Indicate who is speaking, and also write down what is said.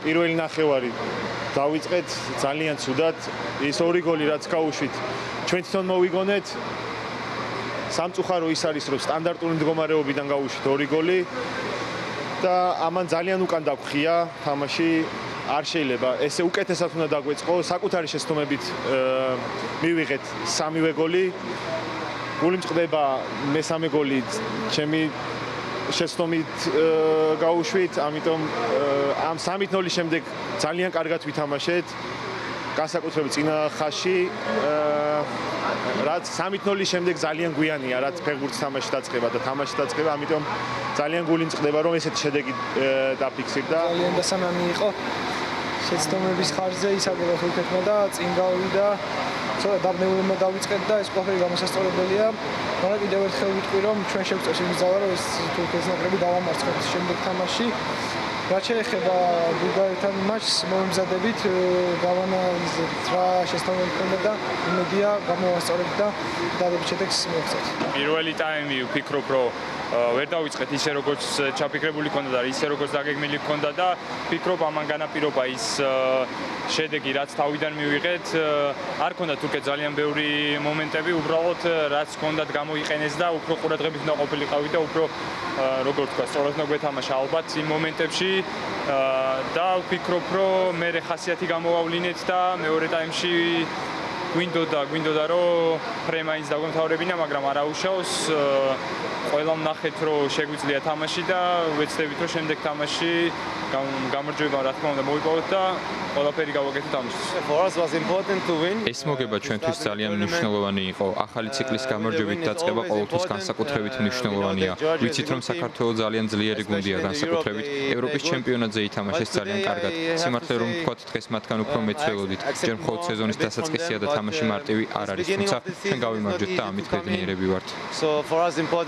Speaker 1: პირველი ნახევარი დავიწყეთ ძალიან ცუდად. ის ორი გოლი რაც გაუშვით, ჩვენ თვითონ მოვიგონეთ. სამწუხარო ის არის, რომ სტანდარტული მდგომარეობიდან გაუშვით ორი გოლი და ამან ძალიან უკან დაგხვია თამაში. არ შეიძლება ესე უკეთესად უნდა დაგვეწყო, საკუთარი შეცდომებით მივიღეთ სამივე გოლი. გული მწყდება მესამე გოლი ჩემი შეცდომით გაუშვით, ამიტომ ამ 3-0 შემდეგ ძალიან კარგად ვითამაშეთ. განსაკუთრებით წინა ხაზში, რაც 3-0 შემდეგ ძალიან გვიანია, რაც ფეხბურთის თამაში დაწყება და თამაში დაწყება, ამიტომ ძალიან გული მწყდება, რომ ესეთი შედეგი დაფიქსირდა.
Speaker 2: ძალიან დასამამი იყო შეცდომების ხარჯზე ისაგება თურქეთმა და წინ გავიდა. ცოტა დაბნეულმა დავიწყეთ და ეს ყველაფერი გამოსასწორებელია. მაგრამ კიდევ ერთხელ ვიტყვი, რომ ჩვენ შევწევს იმის ძალა, რომ ეს თურქეთის ნაკრები დავამარცხოთ შემდეგ თამაში. რაც შეეხება ბულგარეთთან მატჩს, მომზადებით, გავანალიზებთ რა შეცდომები ქონდა და იმედია გამოვასწორებთ და დადებით შედეგს მივიღეთ.
Speaker 3: პირველი ტაიმი ვფიქრობ, რომ ვერ დავიწყეთ ისე როგორც ჩაფიქრებული ქონდა და ისე როგორც დაგეგმილი ქონდა და ვფიქრობ ამან განაპირობა ის შედეგი რაც თავიდან მივიღეთ. არ ქონდა თურქეთს ძალიან ბევრი მომენტები, უბრალოდ რაც ქონდათ გამოიყენეს და უფრო ყურადღებით უნდა ყოფილიყავით და უფრო როგორც თქვა, სწორად უნდა გვეთამაშა ალბათ იმ მომენტებში და ვფიქრობ, რომ მე ხასიათი გამოვავლინეთ და მეორე ტაიმში გვინდოდა რომ ფრემაინს დაგვემთავრებინა, მაგრამ არ აუშავს. ყველამ ნახეთ, რომ შეგვიძლია თამაში და ვეცდებით, რომ შემდეგ თამაში გამარჯვება რა თქმა უნდა მოვიპოვოთ და ყველაფერი გავაკეთოთ ამისთვის.
Speaker 4: ეს მოგება ჩვენთვის ძალიან მნიშვნელოვანი იყო. ახალი ციკლის გამარჯვებით დაწყება ყოველთვის განსაკუთრებით მნიშვნელოვანია. ვიცით, რომ საქართველოს ძალიან ძლიერი გუნდია, განსაკუთრებით ევროპის ჩემპიონატზე ითამაშეს ძალიან კარგად. სიმართლე რომ ვთქვათ, დღეს მათგან უფრო მეც ველოდით. ჯერ მხოლოდ სეზონის დასაწყისია და თამაში მარტივი არ არის, თუმცა ჩვენ გავიმარჯვეთ და ამით ბედნიერები ვართ.